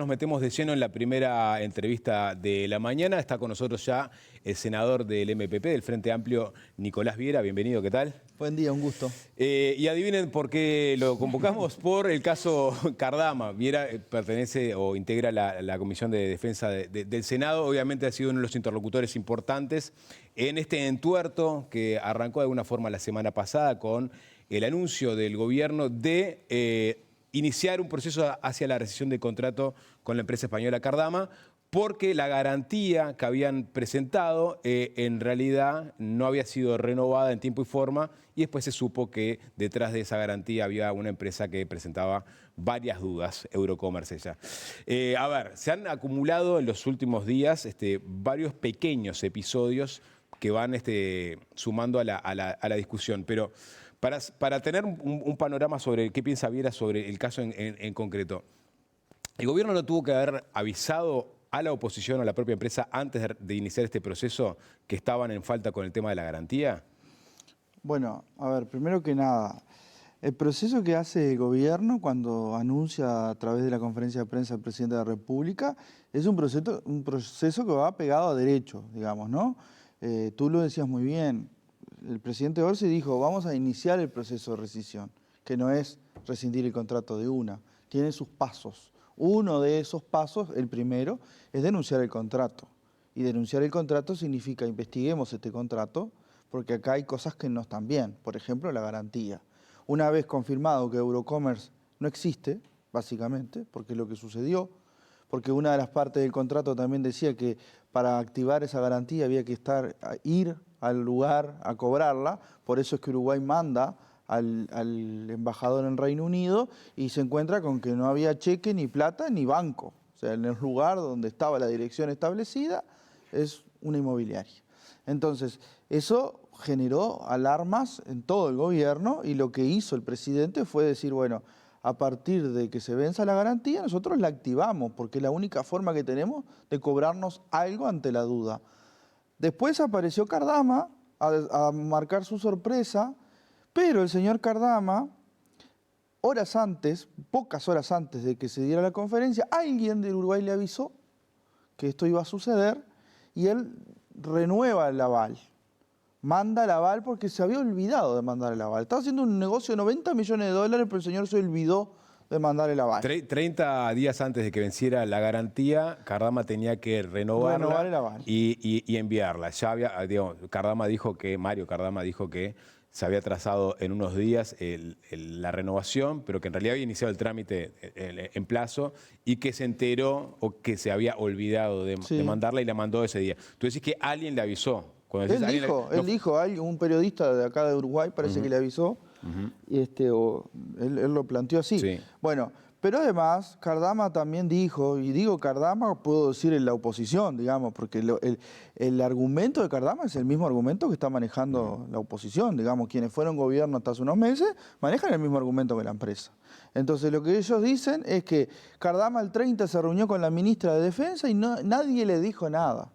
Nos metemos de lleno en la primera entrevista de la mañana. Está con nosotros ya el senador del MPP, del Frente Amplio, Nicolás Viera. Bienvenido, ¿qué tal? Buen día, un gusto. Y adivinen por qué lo convocamos, por el caso Cardama. Viera pertenece o integra la Comisión de Defensa del Senado. Obviamente ha sido uno de los interlocutores importantes en este entuerto que arrancó de alguna forma la semana pasada con el anuncio del gobierno de iniciar un proceso hacia la rescisión de contrato con la empresa española Cardama, porque la garantía que habían presentado en realidad no había sido renovada en tiempo y forma, y después se supo que detrás de esa garantía había una empresa que presentaba varias dudas, Eurocommerce ya. A ver, se han acumulado en los últimos días varios pequeños episodios que van sumando a la discusión, pero para tener un panorama sobre qué piensa Viera sobre el caso en concreto, ¿el gobierno no tuvo que haber avisado a la oposición o a la propia empresa antes de iniciar este proceso que estaban en falta con el tema de la garantía? Bueno, a ver, primero que nada, el proceso que hace el gobierno cuando anuncia a través de la conferencia de prensa del presidente de la República es un proceso que va pegado a derecho, digamos, ¿no? Tú lo decías muy bien. El presidente Orsi dijo, vamos a iniciar el proceso de rescisión, que no es rescindir el contrato de una, tiene sus pasos. Uno de esos pasos, el primero, es denunciar el contrato. Y denunciar el contrato significa investiguemos este contrato, porque acá hay cosas que no están bien. Por ejemplo, la garantía. Una vez confirmado que Eurocommerce no existe, básicamente, porque es lo que sucedió, porque una de las partes del contrato también decía que para activar esa garantía había que ir al lugar a cobrarla, por eso es que Uruguay manda al embajador en Reino Unido y se encuentra con que no había cheque, ni plata, ni banco. O sea, en el lugar donde estaba la dirección establecida es una inmobiliaria. Entonces, eso generó alarmas en todo el gobierno y lo que hizo el presidente fue decir, bueno, a partir de que se venza la garantía, nosotros la activamos, porque es la única forma que tenemos de cobrarnos algo ante la duda. Después apareció Cardama a marcar su sorpresa, pero el señor Cardama, horas antes, pocas horas antes de que se diera la conferencia, alguien del Uruguay le avisó que esto iba a suceder y él renueva el aval. Manda el aval porque se había olvidado de mandar el aval. Estaba haciendo un negocio de 90 millones de dólares, pero el señor se olvidó de mandar el aval. 30 días antes de que venciera la garantía, Cardama tenía que renovar el aval y enviarla. Ya había, digamos, Mario Cardama dijo que se había trazado en unos días la renovación, pero que en realidad había iniciado el trámite en plazo y que se enteró o que se había olvidado de mandarla y la mandó ese día. Tú decís que alguien le avisó. Él dijo, un periodista de acá de Uruguay parece que le avisó, y él lo planteó así. Sí. Bueno, pero además Cardama también dijo, y digo Cardama, puedo decir en la oposición, digamos, porque el argumento de Cardama es el mismo argumento que está manejando la oposición, digamos, quienes fueron gobierno hasta hace unos meses manejan el mismo argumento que la empresa. Entonces lo que ellos dicen es que Cardama el 30 se reunió con la ministra de Defensa y nadie le dijo nada.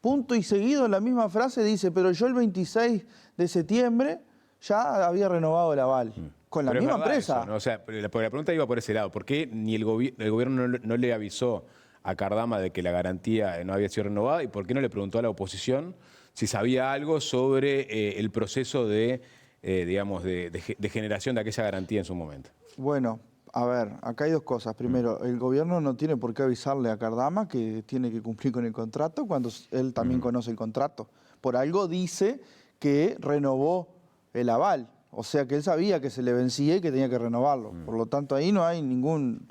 Punto y seguido, la misma frase dice, pero yo el 26 de septiembre ya había renovado el aval. Con la misma empresa. Eso, ¿no? O sea, la pregunta iba por ese lado. ¿Por qué ni el gobierno no le avisó a Cardama de que la garantía no había sido renovada? ¿Y por qué no le preguntó a la oposición si sabía algo sobre el proceso de generación de aquella garantía en su momento? Bueno, a ver, acá hay dos cosas. Primero, el gobierno no tiene por qué avisarle a Cardama que tiene que cumplir con el contrato cuando él también conoce el contrato. Por algo dice que renovó el aval. O sea que él sabía que se le vencía y que tenía que renovarlo. Por lo tanto, ahí no hay ningún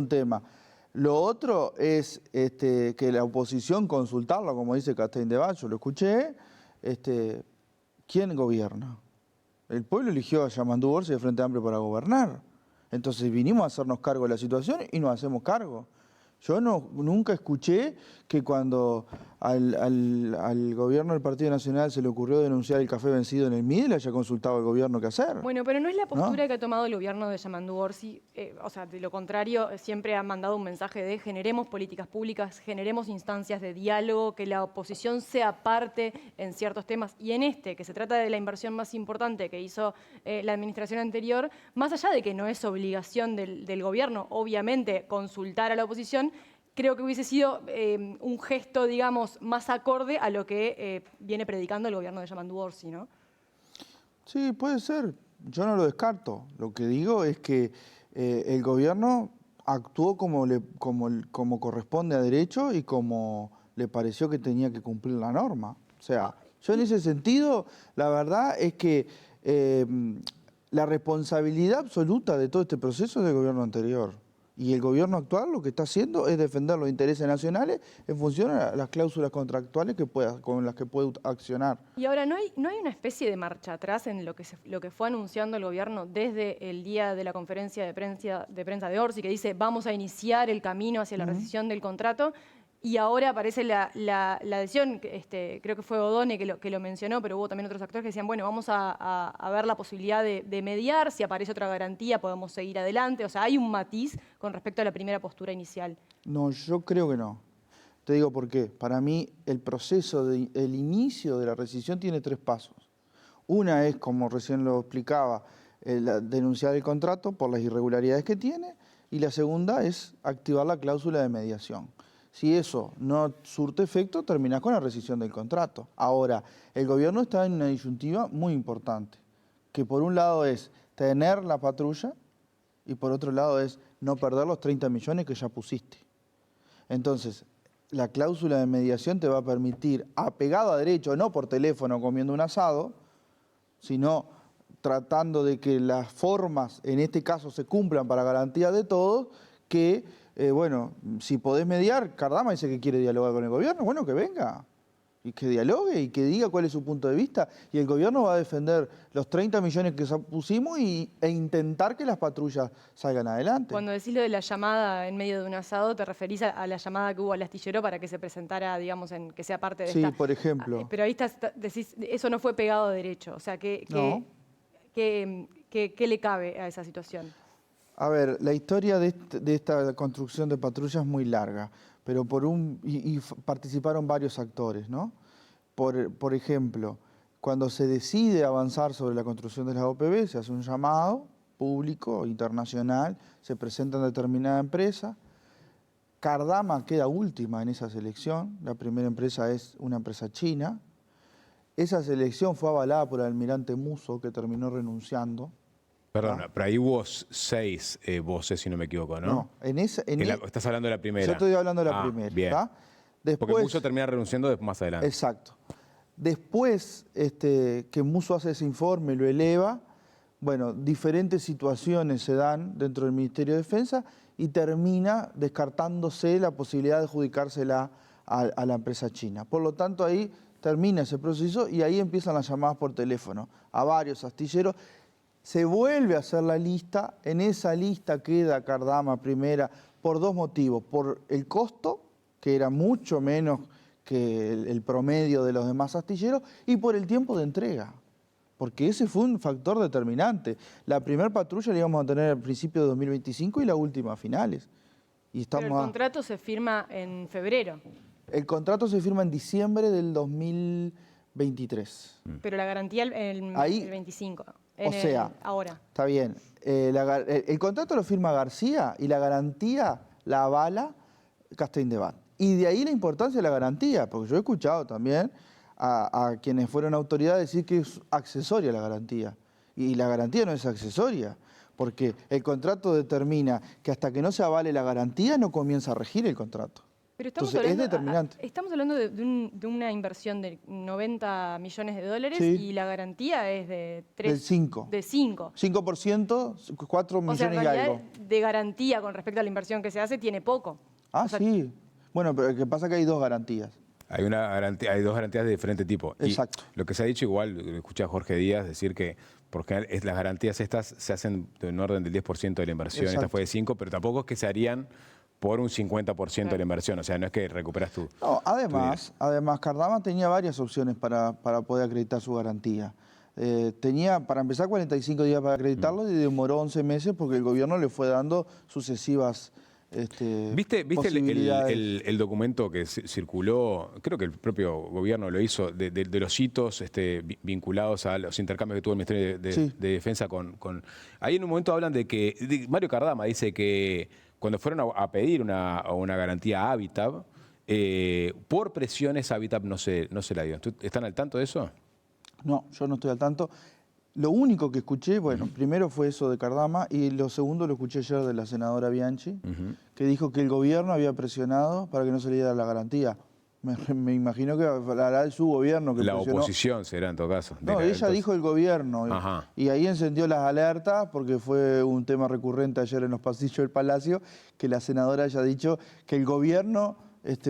tema. Lo otro es que la oposición consultarlo, como dice Castain de Val, yo lo escuché. ¿Quién gobierna? El pueblo eligió a Yamandu Orsi de Frente Amplio para gobernar. Entonces vinimos a hacernos cargo de la situación y nos hacemos cargo. Yo nunca escuché que cuando al gobierno del Partido Nacional se le ocurrió denunciar el café vencido en el MIDE le haya consultado al gobierno qué hacer. Bueno, pero no es la postura que ha tomado el gobierno de Yamandu Orsi. O sea, de lo contrario, siempre ha mandado un mensaje de generemos políticas públicas, generemos instancias de diálogo, que la oposición sea parte en ciertos temas. Y en que se trata de la inversión más importante que hizo la administración anterior, más allá de que no es obligación del gobierno, obviamente, consultar a la oposición, creo que hubiese sido un gesto, digamos, más acorde a lo que viene predicando el gobierno de Yamandu Orsi, ¿no? Sí, puede ser. Yo no lo descarto. Lo que digo es que el gobierno actuó como corresponde a derecho y como le pareció que tenía que cumplir la norma. O sea, yo en ese sentido, la verdad es que la responsabilidad absoluta de todo este proceso es del gobierno anterior. Y el gobierno actual lo que está haciendo es defender los intereses nacionales en función a las cláusulas contractuales con las que puede accionar. Y ahora, ¿no hay una especie de marcha atrás en lo que fue anunciando el gobierno desde el día de la conferencia de prensa de Orsi, que dice vamos a iniciar el camino hacia la rescisión del contrato? Y ahora aparece la adhesión, creo que fue Odone que lo mencionó, pero hubo también otros actores que decían, bueno, vamos a ver la posibilidad de mediar, si aparece otra garantía podemos seguir adelante. O sea, hay un matiz con respecto a la primera postura inicial. No, yo creo que no. Te digo por qué. Para mí el proceso, el inicio de la rescisión tiene 3 pasos. Una es, como recién lo explicaba, denunciar el contrato por las irregularidades que tiene, y la segunda es activar la cláusula de mediación. Si eso no surte efecto, terminás con la rescisión del contrato. Ahora, el gobierno está en una disyuntiva muy importante, que por un lado es tener la patrulla y por otro lado es no perder los 30 millones que ya pusiste. Entonces, la cláusula de mediación te va a permitir, apegado a derecho, no por teléfono comiendo un asado, sino tratando de que las formas, en este caso, se cumplan para garantía de todos, que bueno, si podés mediar, Cardama dice que quiere dialogar con el gobierno, bueno, que venga, y que dialogue y que diga cuál es su punto de vista, y el gobierno va a defender los 30 millones que pusimos e intentar que las patrullas salgan adelante. Cuando decís lo de la llamada en medio de un asado, ¿te referís a la llamada que hubo al astillero para que se presentara, digamos, que sea parte de esta? Sí, por ejemplo. Pero ahí decís, eso no fue pegado a derecho, o sea, No. ¿qué le cabe a esa situación? A ver, la historia de esta construcción de patrullas es muy larga, pero participaron varios actores, ¿no? Por ejemplo, cuando se decide avanzar sobre la construcción de las OPB, se hace un llamado público, internacional, se presenta determinada empresa. Cardama queda última en esa selección, la primera empresa es una empresa china. Esa selección fue avalada por el almirante Musso, que terminó renunciando. Perdona, pero ahí hubo 6 voces, si no me equivoco, ¿no? No, Estás hablando de la primera. Yo estoy hablando de la primera. Bien. ¿Tá? Después, Porque Musso termina renunciando más adelante. Exacto. Después que Musso hace ese informe, lo eleva, bueno, diferentes situaciones se dan dentro del Ministerio de Defensa y termina descartándose la posibilidad de adjudicársela a la empresa china. Por lo tanto, ahí termina ese proceso y ahí empiezan las llamadas por teléfono a varios astilleros. Se vuelve a hacer la lista, en esa lista queda Cardama primera por 2 motivos, por el costo, que era mucho menos que el promedio de los demás astilleros, y por el tiempo de entrega, porque ese fue un factor determinante. La primera patrulla la íbamos a tener al principio de 2025 y la última a finales. Y Pero el contrato se firma en febrero. El contrato se firma en diciembre del 2023. Pero la garantía el 25. Ahora. Está bien. El contrato lo firma García y la garantía la avala Castelldebat. Y de ahí la importancia de la garantía, porque yo he escuchado también a quienes fueron autoridades decir que es accesoria la garantía. Y la garantía no es accesoria, porque el contrato determina que hasta que no se avale la garantía no comienza a regir el contrato. Pero Entonces, es determinante. Estamos hablando de una inversión de 90 millones de dólares, sí, y la garantía es de 3. Del 5. De 5. 5%, 4 millones o sea, en y realidad, algo. De garantía con respecto a la inversión que se hace, tiene poco. Ah, sí. Bueno, pero lo que pasa es que hay 2 garantías. Hay 2 garantías de diferente tipo. Exacto. Y lo que se ha dicho, igual, escuché a Jorge Díaz decir que por general las garantías estas se hacen en orden del 10% de la inversión. Exacto. Esta fue de 5%, pero tampoco es que se harían por un 50% de la inversión. O sea, no es que recuperas tu... No, además, Cardama tenía varias opciones para poder acreditar su garantía. Tenía, para empezar, 45 días para acreditarlo y demoró 11 meses porque el gobierno le fue dando sucesivas ¿Viste posibilidades. el documento que circuló? Creo que el propio gobierno lo hizo, de los hitos vinculados a los intercambios que tuvo el Ministerio de Defensa con... Ahí en un momento hablan de que... Mario Cardama dice que cuando fueron a pedir una garantía a Habitat, por presiones Habitat no se la dio. ¿Están al tanto de eso? No, yo no estoy al tanto. Lo único que escuché, bueno, primero fue eso de Cardama y lo segundo lo escuché ayer de la senadora Bianchi, que dijo que el gobierno había presionado para que no se le diera la garantía. Me imagino que hablará de su gobierno que La presionó. oposición será en todo caso. No, ella dijo el gobierno. Ajá. Y ahí encendió las alertas porque fue un tema recurrente ayer en los pasillos del Palacio, que la senadora haya dicho que el gobierno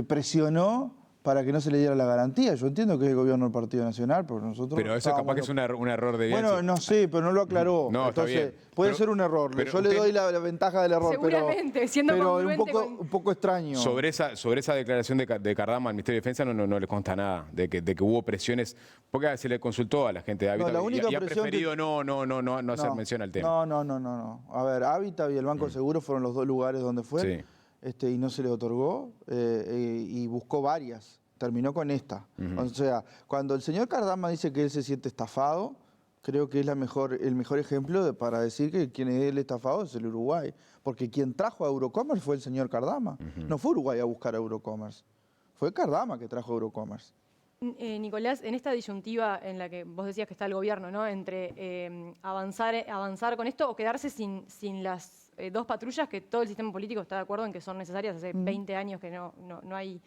presionó para que no se le diera la garantía. Yo entiendo que es el gobierno del Partido Nacional, pero nosotros... Pero eso capaz que es un error de Bianchi. Bueno, no sé, pero no lo aclaró. No, está entonces, bien. puede Pero- ser un error. pero Yo le usted- doy la ventaja del error, Seguramente, siendo pero congruente un poco extraño. Sobre esa declaración de Cardama al Ministerio de Defensa no le consta nada, de que hubo presiones, porque se le consultó a la gente de Habitat la única y ha presión preferido no hacer mención al tema. No. A ver, Habitat y el Banco de Seguros fueron los dos lugares donde fue, y no se le otorgó, y buscó varias. Terminó con esta. O sea, cuando el señor Cardama dice que él se siente estafado, creo que es el mejor ejemplo para decir que quien es el estafado es el Uruguay. Porque quien trajo a Eurocommerce fue el señor Cardama. No fue Uruguay a buscar a Eurocommerce. Fue Cardama que trajo a Eurocommerce. Nicolás, en esta disyuntiva en la que vos decías que está el gobierno, ¿no? Entre avanzar con esto o quedarse sin las dos patrullas que todo el sistema político está de acuerdo en que son necesarias. Hace 20 años que no hay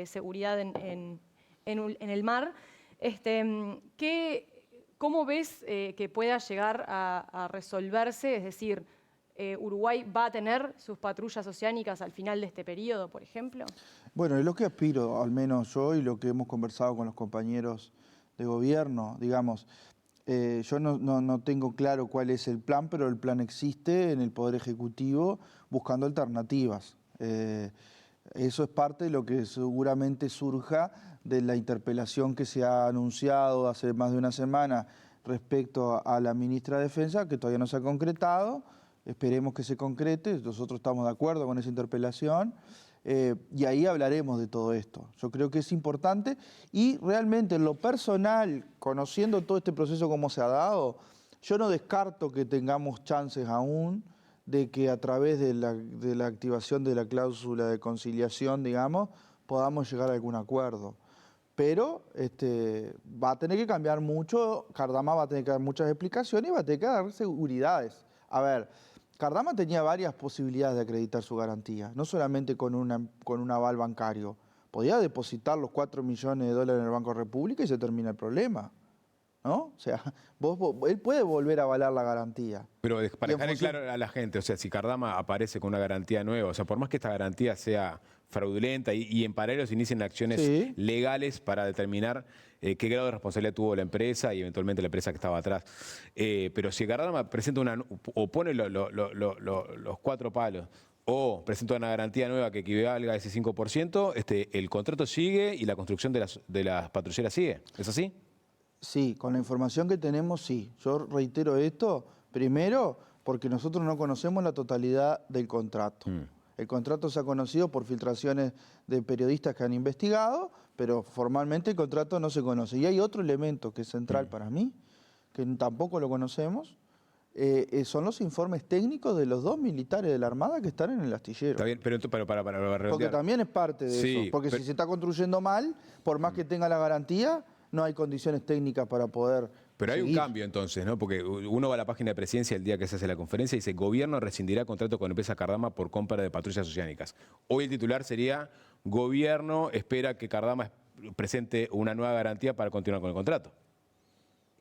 seguridad en el mar. ¿Cómo ves que pueda llegar a resolverse? Es decir, ¿Uruguay va a tener sus patrullas oceánicas al final de este periodo, por ejemplo? Bueno, es lo que aspiro, al menos yo, y lo que hemos conversado con los compañeros de gobierno, digamos. Yo no tengo claro cuál es el plan, pero el plan existe en el Poder Ejecutivo buscando alternativas. Eso es parte de lo que seguramente surja de la interpelación que se ha anunciado hace más de una semana respecto a la ministra de Defensa, que todavía no se ha concretado. Esperemos que se concrete, nosotros estamos de acuerdo con esa interpelación. Y ahí hablaremos de todo esto. Yo creo que es importante y realmente en lo personal, conociendo todo este proceso como se ha dado, yo no descarto que tengamos chances aún de que a través de la activación de la cláusula de conciliación, digamos, podamos llegar a algún acuerdo. Pero va a tener que cambiar mucho, Cardama va a tener que dar muchas explicaciones y va a tener que dar seguridades. A ver, Cardama tenía varias posibilidades de acreditar su garantía, no solamente con un aval bancario. Podía depositar los 4 millones de dólares en el Banco de República y se termina el problema, ¿no? O sea, él puede volver a avalar la garantía. Pero para dejar en claro a la gente, o sea, si Cardama aparece con una garantía nueva, o sea, por más que esta garantía sea fraudulenta y en paralelo se inicien acciones legales para determinar qué grado de responsabilidad tuvo la empresa y eventualmente la empresa que estaba atrás. Pero si Cardama presenta o pone los 4 palos o presenta una garantía nueva que equivalga a ese 5%, el contrato sigue y la construcción de las patrulleras sigue. ¿Es así? Sí, con la información que tenemos, sí. Yo reitero esto, primero, porque nosotros no conocemos la totalidad del contrato. El contrato se ha conocido por filtraciones de periodistas que han investigado, pero formalmente el contrato no se conoce. Y hay otro elemento que es central para mí, que tampoco lo conocemos, son los informes técnicos de los 2 militares de la Armada que están en el astillero. Está bien, pero para redondear. Porque también es parte de Sí, eso. Porque si se está construyendo mal, por más que tenga la garantía, no hay condiciones técnicas para poder Pero hay un seguir. cambio entonces, ¿no? Porque uno va a la página de presidencia el día que se hace la conferencia y dice: gobierno rescindirá contrato con empresa Cardama por compra de patrullas oceánicas. Hoy el titular sería: gobierno espera que Cardama presente una nueva garantía para continuar con el contrato.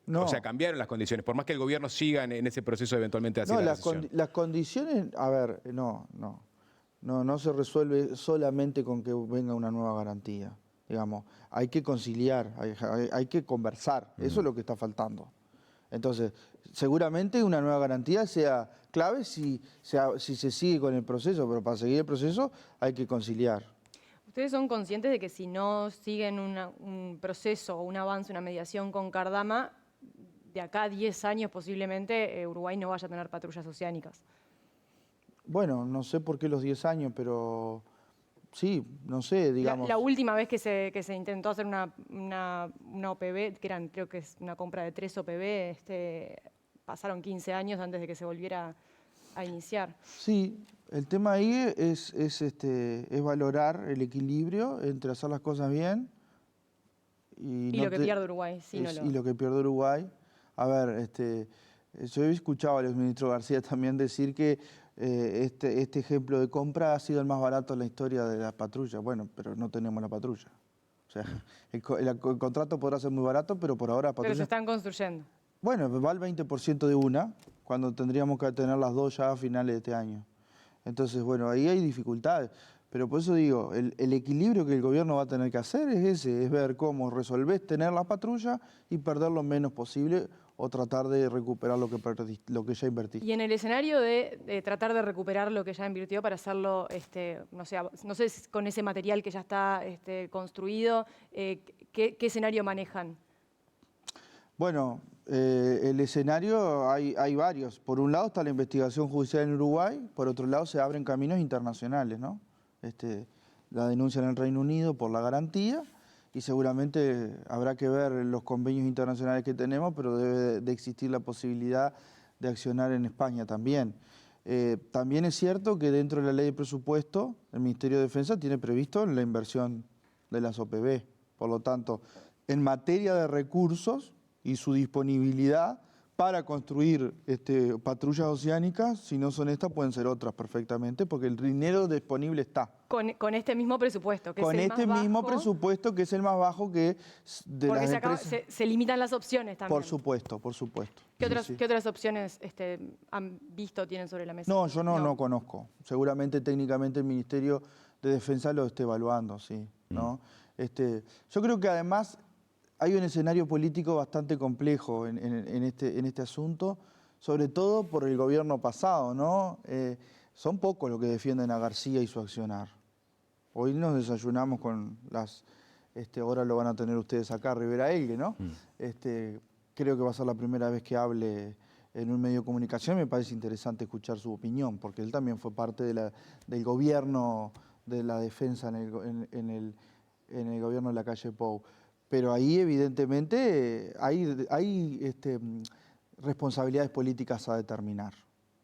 No. O sea, cambiaron las condiciones, por más que el gobierno siga en ese proceso eventualmente de hacer No, la las, decisión. las condiciones, a ver, no se resuelve solamente con que venga una nueva garantía. Digamos, hay que conciliar, hay que conversar, eso es lo que está faltando. Entonces, seguramente una nueva garantía sea clave si se sigue con el proceso, pero para seguir el proceso hay que conciliar. ¿Ustedes son conscientes de que si no siguen un proceso o un avance, una mediación con Cardama, de acá a 10 años posiblemente Uruguay no vaya a tener patrullas oceánicas? Bueno, no sé por qué los 10 años, pero sí, no sé, digamos. La última vez que se intentó hacer una OPB, que creo que es una compra de 3 OPB, pasaron 15 años antes de que se volviera a iniciar. Sí, El tema ahí es valorar el equilibrio entre hacer las cosas bien Y lo que pierde Uruguay, sí, no lo... y lo que pierde Uruguay. A ver, yo he escuchado al exministro García también decir que este ejemplo de compra ha sido el más barato en la historia de las patrullas. Bueno, pero no tenemos la patrulla. O sea, el contrato podrá ser muy barato, pero por ahora la patrulla... Pero se están construyendo. Bueno, va el 20% de una, cuando tendríamos que tener las dos ya a finales de este año. Entonces, bueno, ahí hay dificultades. Pero por eso digo, el equilibrio que el gobierno va a tener que hacer es ese, es ver cómo resolvés tener la patrulla y perder lo menos posible o tratar de recuperar lo que ya invertiste. Y en el escenario de tratar de recuperar lo que ya invirtió para hacerlo, no sé si con ese material que ya está construido, ¿qué escenario manejan? Bueno, el escenario hay varios. Por un lado está la investigación judicial en Uruguay, por otro lado se abren caminos internacionales, ¿no? La denuncia en el Reino Unido por la garantía y seguramente habrá que ver los convenios internacionales que tenemos, pero debe de existir la posibilidad de accionar en España también. También es cierto que dentro de la ley de presupuesto el Ministerio de Defensa tiene previsto la inversión de las OPB. Por lo tanto, en materia de recursos y su disponibilidad para construir patrullas oceánicas, si no son estas, pueden ser otras perfectamente, porque el dinero disponible está. Con este mismo presupuesto, que con es el este más mismo bajo, presupuesto, que es el más bajo que de porque las empresas. se limitan las opciones también. Por supuesto, por supuesto. ¿Qué Sí, otras, sí. ¿Qué otras opciones han visto, tienen sobre la mesa? No, yo no conozco. Seguramente técnicamente el Ministerio de Defensa lo esté evaluando, sí, ¿no? Yo creo que además hay un escenario político bastante complejo en este asunto, sobre todo por el gobierno pasado, ¿no? Son pocos los que defienden a García y su accionar. Hoy nos desayunamos con ahora lo van a tener ustedes acá, Rivera Elgue, ¿no? Creo que va a ser la primera vez que hable en un medio de comunicación. Me parece interesante escuchar su opinión, porque él también fue parte del gobierno de la defensa en el gobierno de la calle Pou. Pero ahí evidentemente hay responsabilidades políticas a determinar.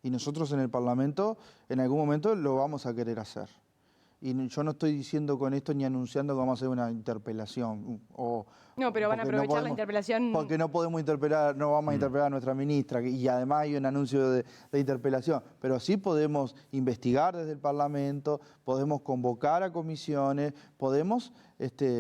Y nosotros en el Parlamento en algún momento lo vamos a querer hacer. Y yo no estoy diciendo con esto ni anunciando que vamos a hacer una interpelación. No, pero van a aprovechar la interpelación. Porque no podemos interpelar, no vamos a interpelar a nuestra ministra, y además hay un anuncio de interpelación. Pero sí podemos investigar desde el Parlamento, podemos convocar a comisiones, podemos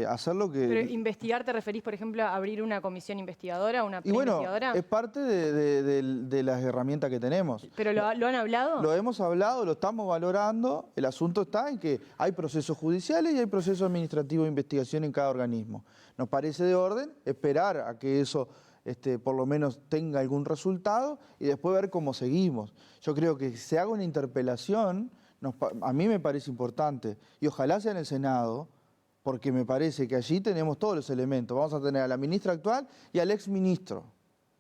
hacer lo que... Pero investigar, ¿te referís, por ejemplo, a abrir una comisión investigadora, una Y bueno, preinvestigadora? es parte de las herramientas que tenemos. ¿Pero lo han hablado? Lo hemos hablado, lo estamos valorando. El asunto está en que hay procesos judiciales y hay procesos administrativos de investigación en cada organismo. Nos parece de orden esperar a que eso por lo menos tenga algún resultado y después ver cómo seguimos. Yo creo que se haga una interpelación, a mí me parece importante, y ojalá sea en el Senado, porque me parece que allí tenemos todos los elementos. Vamos a tener a la ministra actual y al exministro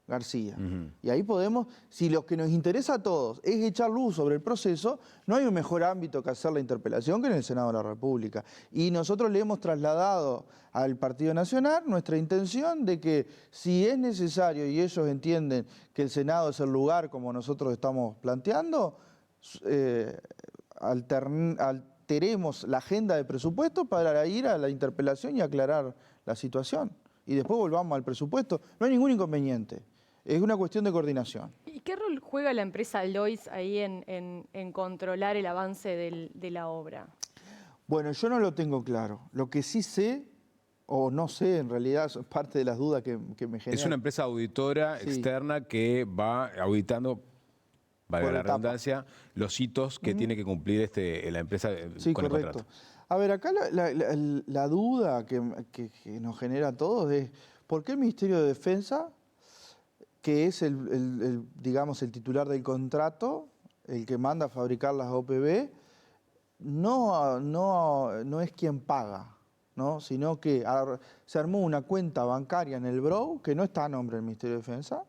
García. Y ahí podemos, si lo que nos interesa a todos es echar luz sobre el proceso, no hay un mejor ámbito que hacer la interpelación que en el Senado de la República. Y nosotros le hemos trasladado al Partido Nacional nuestra intención de que si es necesario y ellos entienden que el Senado es el lugar como nosotros estamos planteando, alteremos la agenda de presupuesto para ir a la interpelación y aclarar la situación. Y después volvamos al presupuesto. No hay ningún inconveniente. Es una cuestión de coordinación. ¿Y qué rol juega la empresa Lois ahí en controlar el avance de la obra? Bueno, yo no lo tengo claro. Lo que sí sé, o no sé, en realidad es parte de las dudas que me generan. Es una empresa auditora externa que va auditando, valga la redundancia, los hitos que tiene que cumplir la empresa con el contrato. A ver, acá la duda que nos genera a todos es ¿por qué el Ministerio de Defensa, que es digamos, el titular del contrato, el que manda a fabricar las OPB, no es quien paga, ¿no? Sino que se armó una cuenta bancaria en el BROW que no está a nombre del Ministerio de Defensa,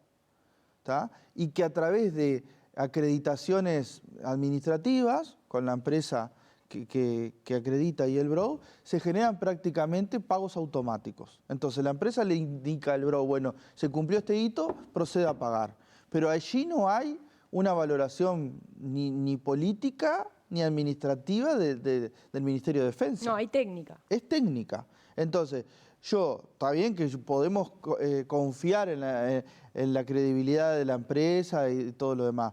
¿tá? Y que a través de acreditaciones administrativas con la empresa que acredita y el BROW, se generan prácticamente pagos automáticos. Entonces la empresa le indica al BROW, bueno, se cumplió este hito, procede a pagar. Pero allí no hay una valoración ni política ni administrativa del Ministerio de Defensa. No, hay técnica. Es técnica. Entonces, está bien que podemos confiar en la credibilidad de la empresa y todo lo demás,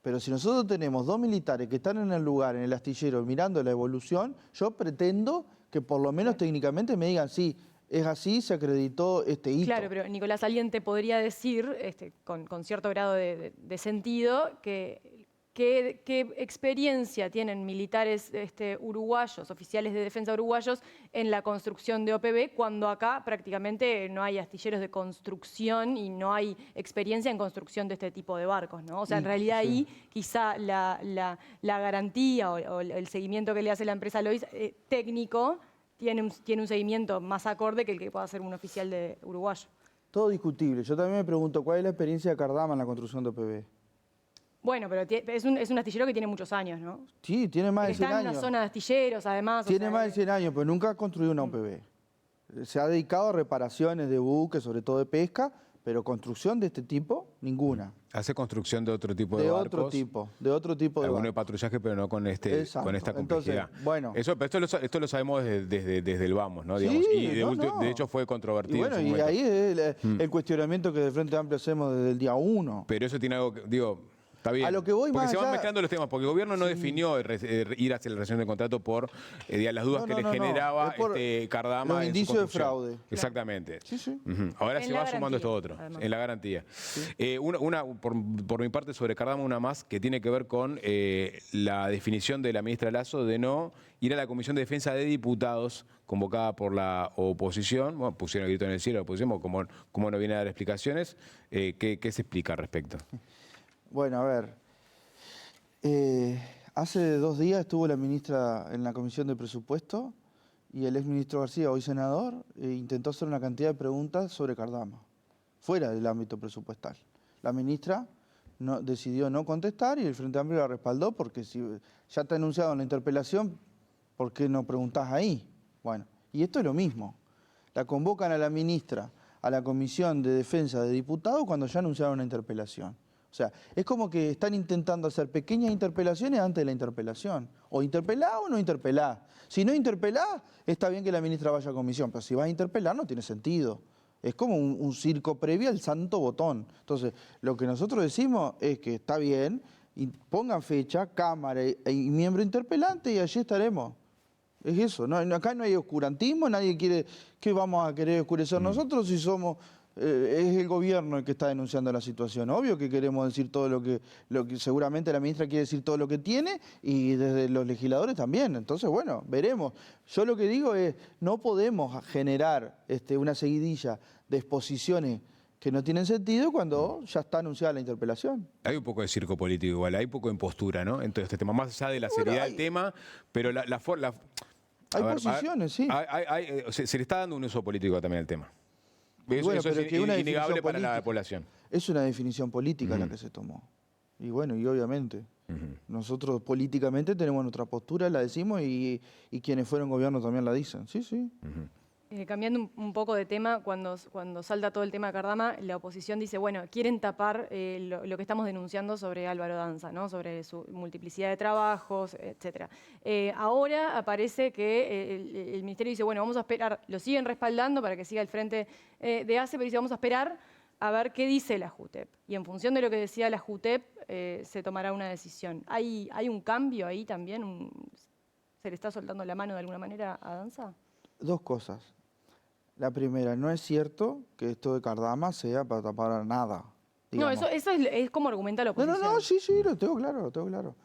pero si nosotros tenemos 2 militares que están en el lugar, en el astillero, mirando la evolución, yo pretendo que por lo menos técnicamente me digan, sí, es así, se acreditó este hito. Claro, pero Nicolás, alguien te podría decir, con cierto grado de sentido, ¿qué experiencia tienen militares uruguayos, oficiales de defensa uruguayos, en la construcción de OPB, cuando acá prácticamente no hay astilleros de construcción y no hay experiencia en construcción de este tipo de barcos, ¿no? O sea, en realidad ahí quizá la garantía o el seguimiento que le hace la empresa Lois técnico tiene un seguimiento más acorde que el que pueda hacer un oficial de uruguayo. Todo discutible. Yo también me pregunto, ¿cuál es la experiencia de Cardama en la construcción de OPB? Bueno, pero es un astillero que tiene muchos años, ¿no? Sí, tiene más de 100 Está años. en una zona de astilleros, además. Tiene más de 100 años, pero nunca ha construido una OPB. Se ha dedicado a reparaciones de buques, sobre todo de pesca, pero construcción de este tipo, ninguna. Hace construcción de otro tipo de De barcos. de otro tipo de Alguno de barcos. patrullaje, pero no con Exacto. con esta complejidad. Entonces, bueno. Pero esto lo sabemos desde el vamos, ¿no? Sí, Digamos. Y no. de hecho fue controvertido. Y bueno, en su y momento. ahí es el cuestionamiento que de Frente Amplio hacemos desde el día 1. Pero eso tiene algo que, digo, está bien. A lo que voy porque más se van allá- mezclando los temas, porque el gobierno no definió ir hacia la relación de contrato por las dudas que le generaba Es por Cardama los en su indicios de construcción. fraude. Exactamente. Sí, sí. Ujú. Ahora En se la va sumando garantía, esto otro, además. en la garantía. Por mi parte, sobre Cardama, una más que tiene que ver con la definición de la ministra Lasso de no ir a la Comisión de Defensa de Diputados convocada por la oposición. Bueno, pusieron el grito en el cielo, la oposición, como no viene a dar explicaciones. ¿Qué se explica al respecto? Bueno, a ver. Hace 2 días estuvo la ministra en la Comisión de Presupuesto y el exministro García, hoy senador, intentó hacer una cantidad de preguntas sobre Cardama, fuera del ámbito presupuestal. La ministra decidió no contestar y el Frente Amplio la respaldó porque si ya está anunciado en la interpelación, ¿por qué no preguntás ahí? Bueno, y esto es lo mismo. La convocan a la ministra a la Comisión de Defensa de Diputados cuando ya anunciaron una interpelación. O sea, es como que están intentando hacer pequeñas interpelaciones antes de la interpelación. O interpelá o no interpelá. Si no interpelá, está bien que la ministra vaya a comisión, pero si vas a interpelar no tiene sentido. Es como un circo previo al santo botón. Entonces, lo que nosotros decimos es que está bien, y pongan fecha, cámara y miembro interpelante y allí estaremos. Es eso, acá no hay oscurantismo, nadie quiere, ¿qué vamos a querer oscurecer nosotros si somos... es el gobierno el que está denunciando la situación. Obvio que queremos decir todo lo que seguramente la ministra quiere decir todo lo que tiene y desde los legisladores también. Entonces, bueno, veremos. Yo lo que digo es, no podemos generar una seguidilla de exposiciones que no tienen sentido cuando ya está anunciada la interpelación. Hay un poco de circo político igual, hay un poco de impostura, ¿no? Entonces, este tema, más allá de la seriedad del tema, pero Hay posiciones, sí. Se le está dando un uso político también al tema. Eso, Bueno, eso pero es que una innegable definición para la política. población. Es una definición política la que se tomó. Y bueno, y obviamente, nosotros políticamente tenemos nuestra postura, la decimos y quienes fueron gobierno también la dicen. Sí, sí. Cambiando un poco de tema, cuando salta todo el tema de Cardama, la oposición dice, bueno, quieren tapar lo que estamos denunciando sobre Álvaro Danza, ¿no? Sobre su multiplicidad de trabajos, etc. Ahora aparece que el ministerio dice, bueno, vamos a esperar, lo siguen respaldando para que siga el frente de ACE, pero dice, vamos a esperar a ver qué dice la JUTEP. Y en función de lo que decía la JUTEP, se tomará una decisión. ¿Hay un cambio ahí también? ¿Se le está soltando la mano de alguna manera a Danza? 2 cosas. La primera, no es cierto que esto de Cardama sea para tapar nada. Digamos. No, eso es como argumenta la oposición. No, sí, lo tengo claro.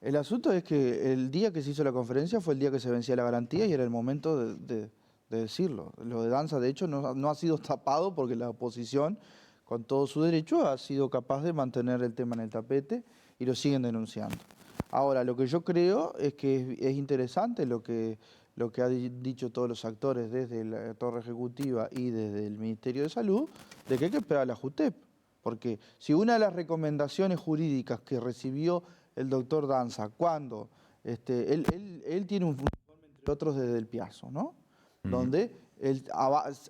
El asunto es que el día que se hizo la conferencia fue el día que se vencía la garantía y era el momento de decirlo. Lo de Danza, de hecho, no ha sido tapado porque la oposición, con todo su derecho, ha sido capaz de mantener el tema en el tapete y lo siguen denunciando. Ahora, lo que yo creo es que es interesante lo que han dicho todos los actores desde la Torre Ejecutiva y desde el Ministerio de Salud, de que hay que esperar a la JUTEP. Porque si una de las recomendaciones jurídicas que recibió el doctor Danza, cuando él tiene un informe, entre otros, desde el Piazzo, ¿no? Donde él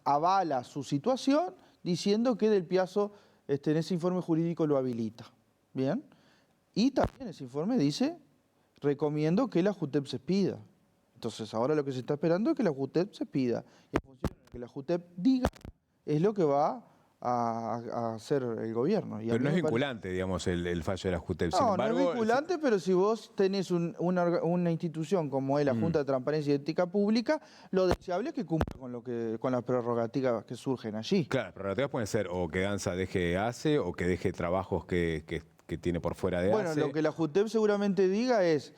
avala su situación diciendo que Del Piazzo en ese informe jurídico lo habilita. ¿Bien? Y también ese informe dice recomiendo que la JUTEP se expida. Entonces ahora lo que se está esperando es que la JUTEP se expida. Y en función de lo que la JUTEP diga, es lo que va a hacer el gobierno. Y a Pero mí no es me parece- vinculante, digamos, el fallo de la JUTEP. Sin No, no embargo, es vinculante, pero si vos tenés una institución como es la Junta de Transparencia y Ética Pública, lo deseable es que cumpla con las prerrogativas que surgen allí. claro, las prerrogativas pueden ser o que Danza deje ACE o que deje trabajos que tiene por fuera de Bueno, ACE. lo que la JUTEP seguramente diga es,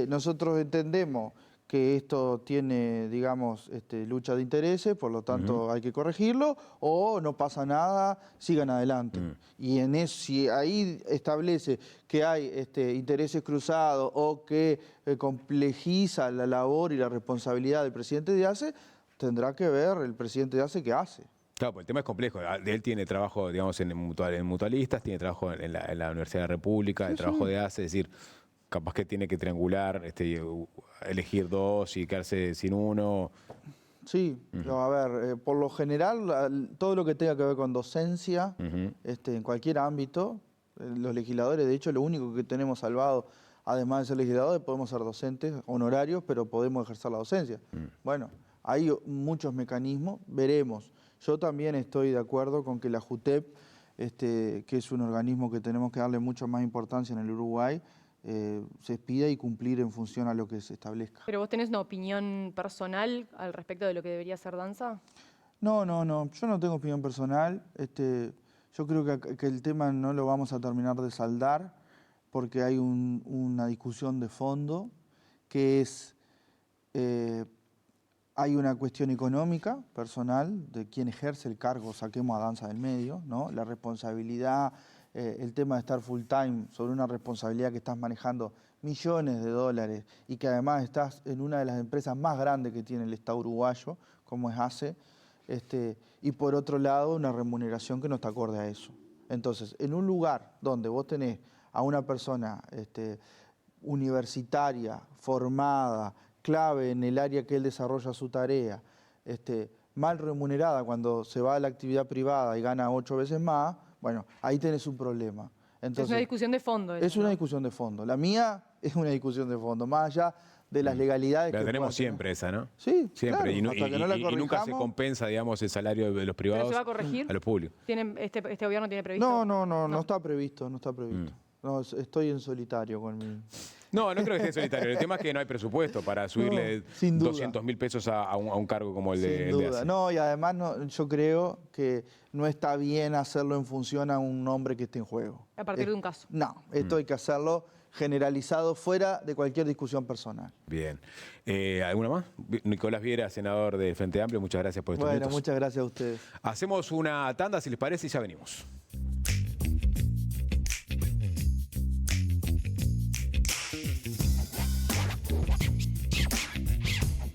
nosotros entendemos que esto tiene, digamos, lucha de intereses, por lo tanto hay que corregirlo, o no pasa nada, sigan adelante. Y en eso, si ahí establece que hay intereses cruzados o que complejiza la labor y la responsabilidad del presidente de ACE, tendrá que ver el presidente de ACE qué hace. Claro, pues el tema es complejo. Él tiene trabajo, digamos, en mutualistas, tiene trabajo en la Universidad de la República, el trabajo de ACE, es decir, capaz que tiene que triangular, elegir dos y quedarse sin uno. Sí, no, a ver, por lo general, todo lo que tenga que ver con docencia, en cualquier ámbito, los legisladores, de hecho, lo único que tenemos salvado, además de ser legisladores, podemos ser docentes honorarios, pero podemos ejercer la docencia. Bueno, hay muchos mecanismos, veremos. Yo también estoy de acuerdo con que la JUTEP, que es un organismo que tenemos que darle mucho más importancia en el Uruguay, se expida y cumplir en función a lo que se establezca. ¿Pero vos tenés una opinión personal al respecto de lo que debería hacer Danza? No, yo no tengo opinión personal. Yo creo que el tema no lo vamos a terminar de saldar porque hay una discusión de fondo que es, hay una cuestión económica, personal, de quién ejerce el cargo, saquemos a Danza del medio, ¿no? La responsabilidad, el tema de estar full time sobre una responsabilidad que estás manejando millones de dólares y que además estás en una de las empresas más grandes que tiene el Estado uruguayo, como es ACE, y por otro lado una remuneración que no está acorde a eso. Entonces, en un lugar donde vos tenés a una persona universitaria, formada, clave en el área que él desarrolla su tarea, mal remunerada cuando se va a la actividad privada y gana 8 veces más, bueno, ahí tenés un problema. Entonces, Es una discusión de fondo. es una discusión de fondo. La mía es una discusión de fondo, más allá de las legalidades La que tenemos pueda tener. siempre esa, ¿no? Sí, siempre. claro, hasta que no la Y nunca se corrijamos. compensa, digamos, el salario de los privados ¿Pero se va a corregir? a los públicos. ¿Este gobierno tiene previsto? No está previsto, no está previsto. No, estoy en solitario con mi... No creo que esté solitario. El tema es que no hay presupuesto para subirle sin duda. 200.000 pesos a un cargo como el de, Sin el de duda. ACE. No, y además yo creo que no está bien hacerlo en función a un nombre que esté en juego. A partir de un caso. No, esto hay que hacerlo generalizado fuera de cualquier discusión personal. Bien. ¿Alguna más? Nicolás Viera, senador del Frente Amplio, muchas gracias por estos Bueno, minutos. muchas gracias a ustedes. Hacemos una tanda, si les parece, y ya venimos.